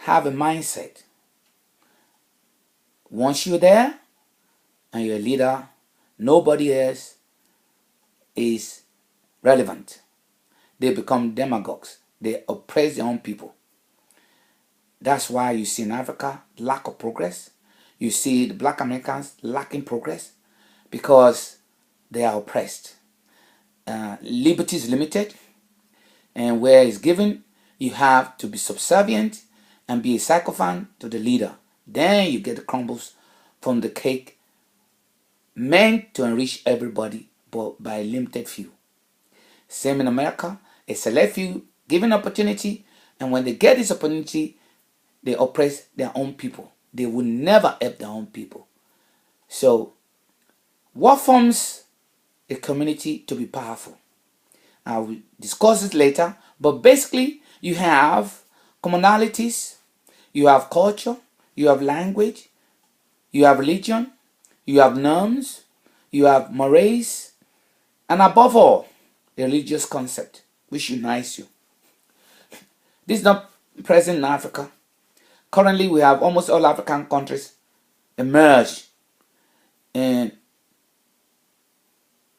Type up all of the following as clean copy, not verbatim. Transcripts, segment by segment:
have a mindset. Once you're there and you're a leader, nobody else is relevant. They become demagogues. They oppress their own people. That's why you see in Africa lack of progress. You see the black Americans lacking progress because they are oppressed. Liberty is limited, and where it's given, you have to be subservient and be a sycophant to the leader. Then you get the crumbles from the cake meant to enrich everybody, but by a limited few. Same in America, a select few given opportunity, and when they get this opportunity, they oppress their own people. They will never help their own people. So, what forms a community to be powerful? I will discuss it later, but basically, you have commonalities, you have culture, you have language, you have religion, you have norms, you have mores, and above all, the religious concept which unites you. This is not present in Africa. Currently, we have almost all African countries emerged in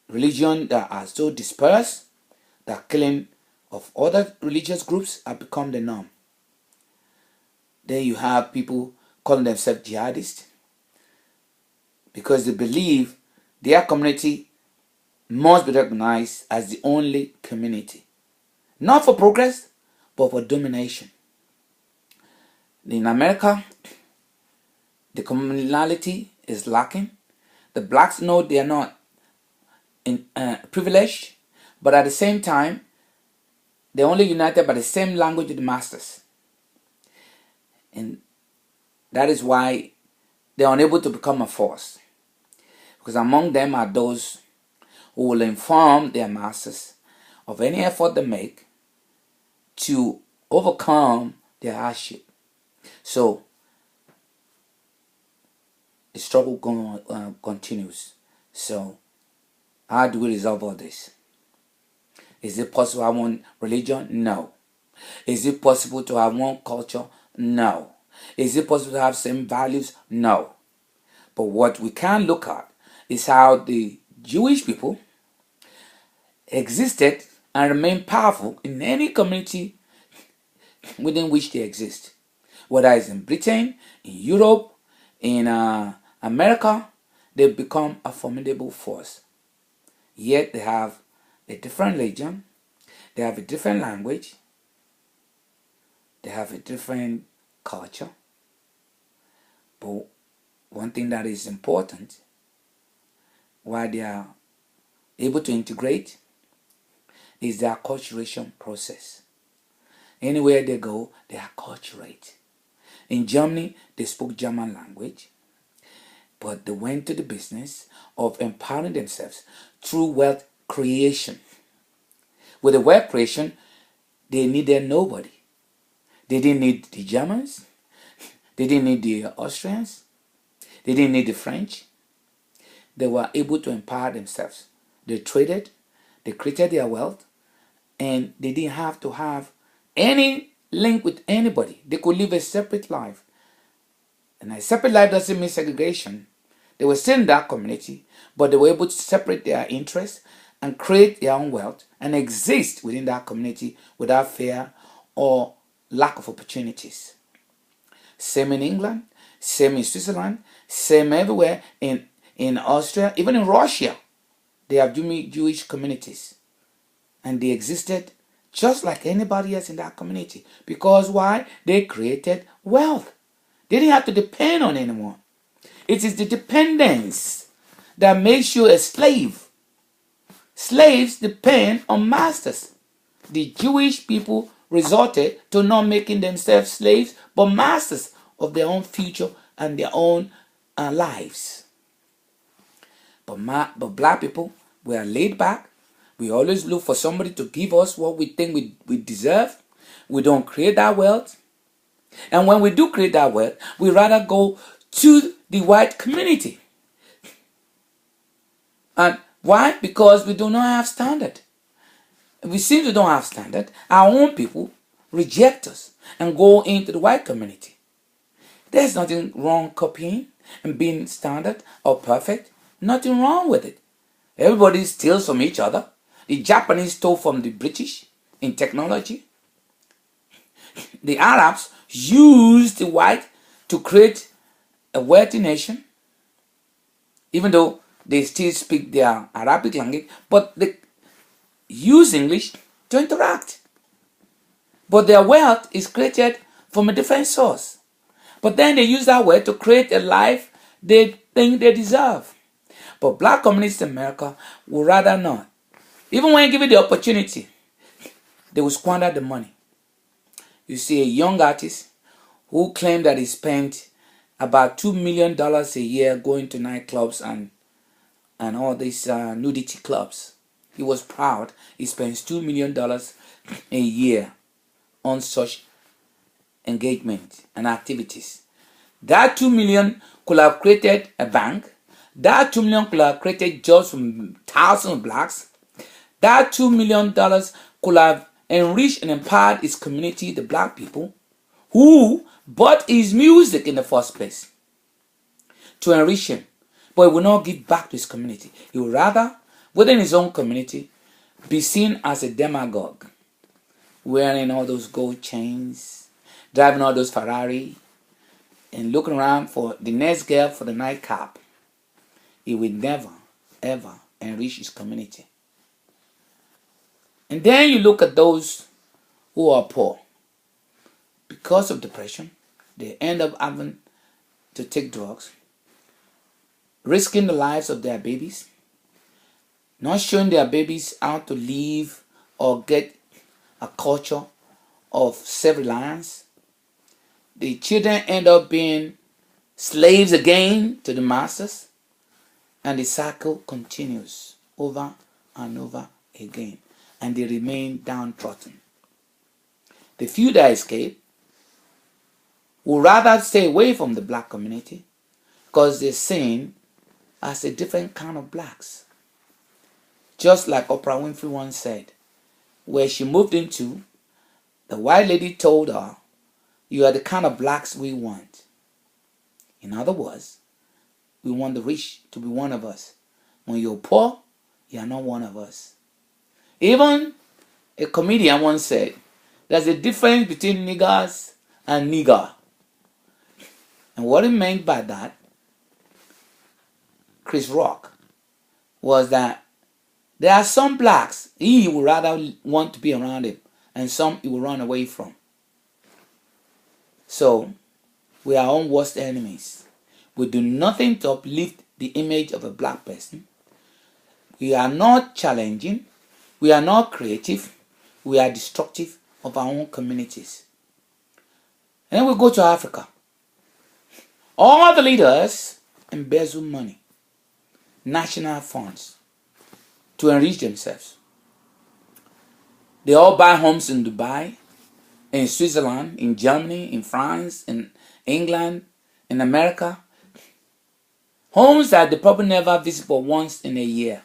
religion that are so dispersed that killing of other religious groups have become the norm. Then you have people calling themselves jihadists because they believe their community must be recognized as the only community. Not for progress, but for domination. In America, the communality is lacking. The blacks know they are not privileged, but at the same time, they're only united by the same language of the masters. And that is why they're unable to become a force. Because among them are those who will inform their masters of any effort they make to overcome their hardship. So, the struggle continues. So, how do we resolve all this? Is it possible to have one religion? No. Is it possible to have one culture? No. Is it possible to have same values? No. But what we can look at is how the Jewish people existed and remain powerful in any community within which they exist. Whether it's in Britain, in Europe, in America, they've become a formidable force. Yet they have a different religion, they have a different language, they have a different culture. But one thing that is important, why they are able to integrate, is their acculturation process. Anywhere they go, they acculturate. In Germany, they spoke German language, but they went to the business of empowering themselves through wealth creation. With the wealth creation, they needed nobody. They didn't need the Germans. They didn't need the Austrians. They didn't need the French. They were able to empower themselves. They traded, they created their wealth, and they didn't have to have any link with anybody. They could live a separate life. And a separate life doesn't mean segregation. They were still in that community, but they were able to separate their interests and create their own wealth and exist within that community without fear or lack of opportunities. Same in England, same in Switzerland, same everywhere in Austria, even in Russia. They have Jewish communities. And they existed just like anybody else in that community. Because why? They created wealth. They didn't have to depend on anyone. It is the dependence that makes you a slave. Slaves depend on masters. The Jewish people resorted to not making themselves slaves, but masters of their own future and their own lives. But black people, we are laid back. We always look for somebody to give us what we think we deserve. We don't create that wealth. And when we do create that wealth, we rather go to the white community. And why? Because we do not have standard. We seem to don't have standard. Our own people reject us and go into the white community. There's nothing wrong copying and being standard or perfect. Nothing wrong with it. Everybody steals from each other. The Japanese stole from the British in technology. The Arabs used the white to create a wealthy nation, even though they still speak their Arabic language, but they use English to interact. But their wealth is created from a different source. But then they use that wealth to create a life they think they deserve. But black communities in America would rather not. Even when given the opportunity, they will squander the money. You see a young artist who claimed that he spent about $2 million a year going to nightclubs and all these nudity clubs. He was proud he spends $2 million a year on such engagement and activities. That $2 million could have created a bank. That $2 million could have created jobs from thousands of blacks. That $2 million could have enriched and empowered his community, the black people, who bought his music in the first place to enrich him. But he will not give back to his community. He would rather, within his own community, be seen as a demagogue, wearing all those gold chains, driving all those Ferrari, and looking around for the next girl for the nightcap. He will never, ever enrich his community. And then you look at those who are poor. Because of depression, they end up having to take drugs, risking the lives of their babies, not showing their babies how to live or get a culture of self-reliance. The children end up being slaves again to the masters, and the cycle continues over and over again, and they remain downtrodden. The few that escape would rather stay away from the black community because they're seen as a different kind of blacks. Just like Oprah Winfrey once said, where she moved into, the white lady told her, "You are the kind of blacks we want." In other words, we want the rich to be one of us. When you're poor, you are not one of us. Even a comedian once said, there's a difference between niggers and nigger. And what he meant by that, Chris Rock, was that there are some blacks he would rather want to be around him, and some he will run away from. So, we are our own worst enemies. We do nothing to uplift the image of a black person. We are not challenging. We are not creative. We are destructive of our own communities. And then we go to Africa. All the leaders embezzle money, national funds, to enrich themselves. They all buy homes in Dubai, in Switzerland, in Germany, in France, in England, in America. Homes that they probably never visit but once in a year.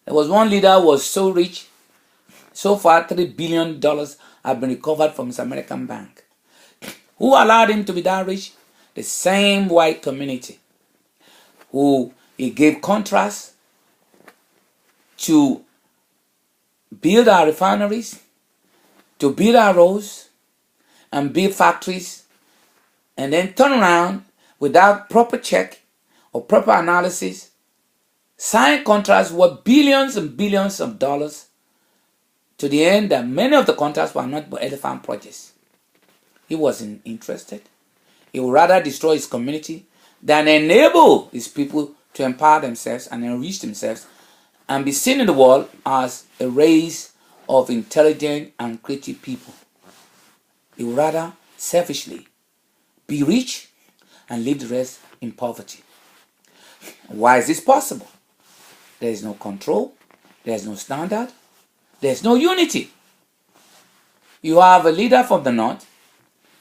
There was one leader who was so rich, so far $3 billion have been recovered from his American bank. Who allowed him to be that rich? The same white community who he gave contracts to build our refineries, to build our roads, and build factories, and then turn around without proper check or proper analysis, sign contracts worth billions and billions of dollars, to the end that many of the contracts were not elephant projects. He wasn't interested. He would rather destroy his community than enable his people to empower themselves and enrich themselves and be seen in the world as a race of intelligent and creative people. He would rather selfishly be rich and leave the rest in poverty. Why is this possible? There is no control. There is no standard. There is no unity. You have a leader from the north.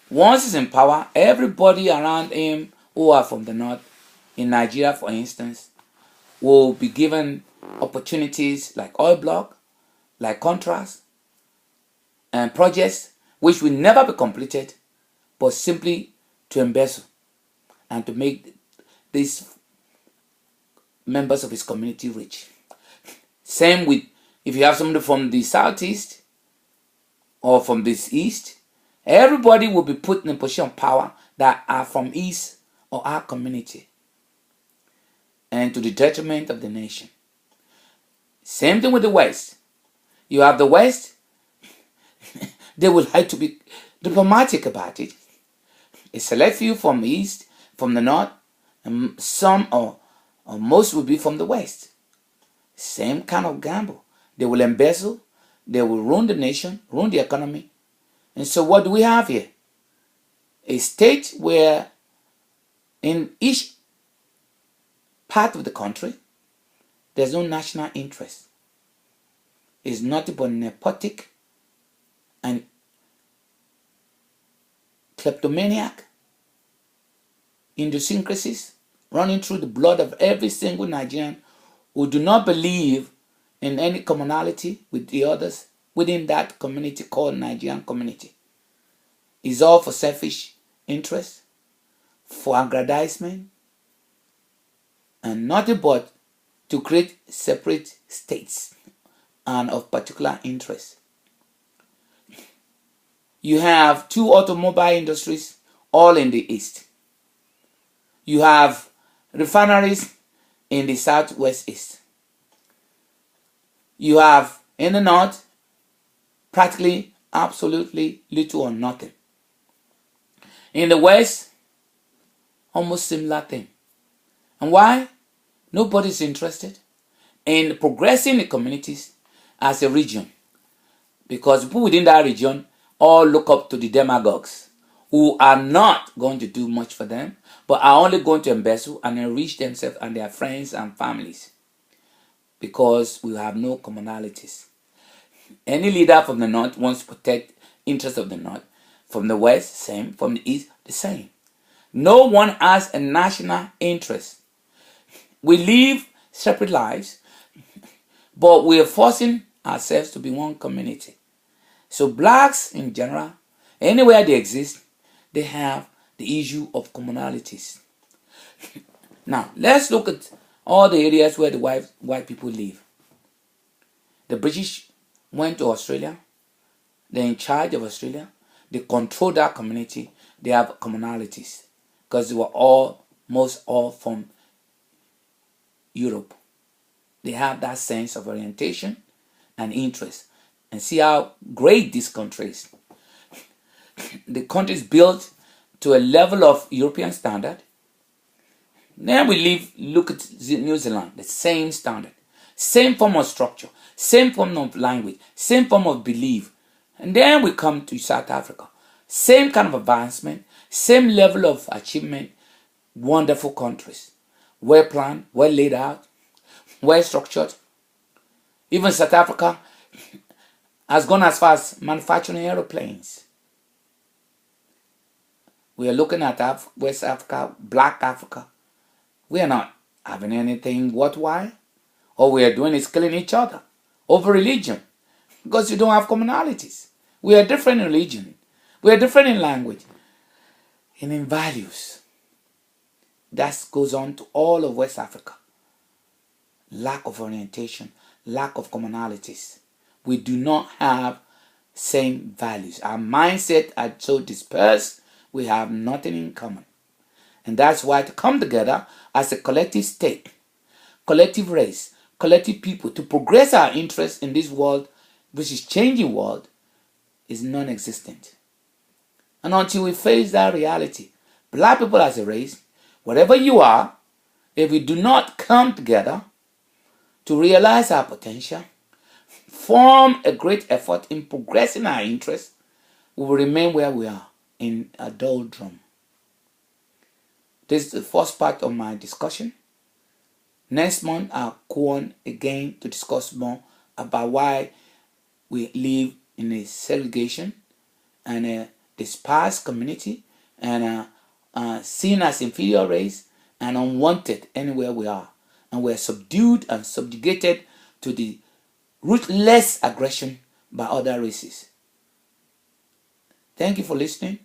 Once he's in power, everybody around him who are from the north, in Nigeria for instance, will be given opportunities like oil block, like contracts, and projects which will never be completed, but simply to embezzle and to make these members of his community rich. Same with if you have somebody from the southeast or from this east, everybody will be put in a position of power that are from east or our community, and to the detriment of the nation. Same thing with the west. You have the west, they would like to be diplomatic about it. A select few from the east, from the north, and some or most will be from the west. Same kind of gamble. They will embezzle, they will ruin the nation, ruin the economy. And so what do we have here? A state where in each part of the country, there's no national interest. It's nothing but nepotic and kleptomaniac idiosyncrasies running through the blood of every single Nigerian who do not believe in any commonality with the others within that community called Nigerian community. It's all for selfish interest, for aggrandizement, and nothing but to create separate states and of particular interest. You have two automobile industries all in the east. You have refineries in the southwest east. You have in the north practically absolutely little or nothing. In the west, almost similar thing. And why? Nobody's interested in progressing the communities as a region, because people within that region all look up to the demagogues who are not going to do much for them, but are only going to embezzle and enrich themselves and their friends and families, because we have no commonalities. Any leader from the north wants to protect interests of the north. From the west, same. From the east, the same. No one has a national interest. We live separate lives, but we are forcing ourselves to be one community. So blacks in general, anywhere they exist, they have the issue of commonalities. Now, let's look at all the areas where the white people live. The British went to Australia. They're in charge of Australia. They control that community. They have commonalities because they were almost all from Europe. They have that sense of orientation and interest. And see how great this country is. The country is built to a level of European standard. Then we look at New Zealand, the same standard, same form of structure, same form of language, same form of belief. And then we come to South Africa, same kind of advancement, same level of achievement, wonderful countries, well planned, well laid out, well structured. Even South Africa has gone as far as manufacturing aeroplanes. We are looking at West Africa, Black Africa. We are not having anything worthwhile. All we are doing is killing each other over religion, because you don't have commonalities. We are different in religion. We are different in language and in values. That goes on to all of West Africa. Lack of orientation, lack of commonalities. We do not have same values. Our mindset are so dispersed, we have nothing in common. And that's why to come together as a collective state, collective race, collective people, to progress our interests in this world, which is changing world, is non-existent. And until we face that reality, black people as a race, whatever you are, if we do not come together to realize our potential, form a great effort in progressing our interests, we will remain where we are, in a doldrum. This is the first part of my discussion. Next month, I'll go on again to discuss more about why we live in a segregation and a despised community and seen as inferior race and unwanted anywhere we are. And we're subdued and subjugated to the ruthless aggression by other races. Thank you for listening.